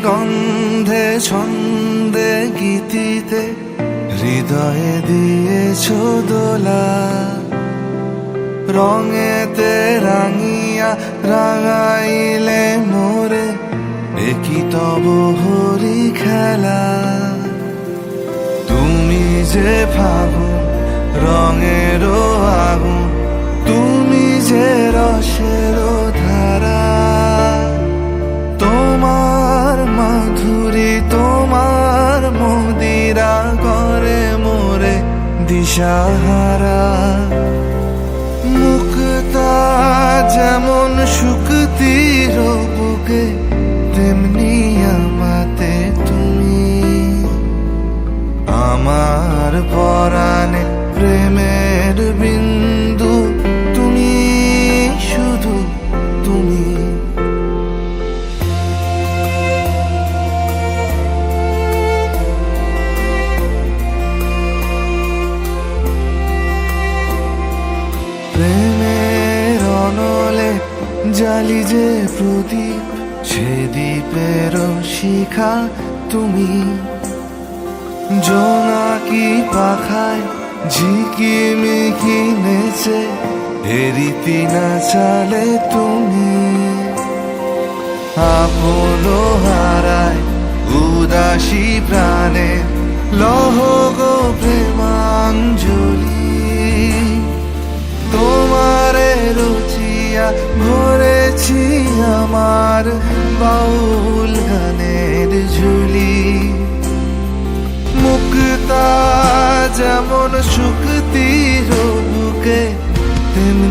গন্ধে ছন্দে গীতিতে হৃদয়ে দিয়েছ দোলা, রঙেতে রাঙিয়া রাঙাইলে মোরে একই তব হরি খেলা। তুমি যে ফাগুন রঙের আগুন, তুমি যে রসের ধারা, তোমার মাধুরী তোমার মদিরা করে মোরে দিশাহারা। মুক্তা যেমন শুকতির বুকে, তেমনি আমাতে তুমি। আমার পরাণে প্রেমের বিন্দু তুমি, শুধু তুমি। প্রেমের অনলে জালি যে প্রদীপ, সে দ্বীপের শিখা তুমি। জোনাকি পাখায় ঝিকিমিকি নেচে হেরিতি না চালে তুমি। আপন হারায় উদাসী প্রাণে লহ গো প্রেমাঞ্জলি। তোমারে রুচিয়া ভরেছি আমার বাউল গানের ঝুলি। মুক্তা যেমন শুকতির বুকে, তেমনি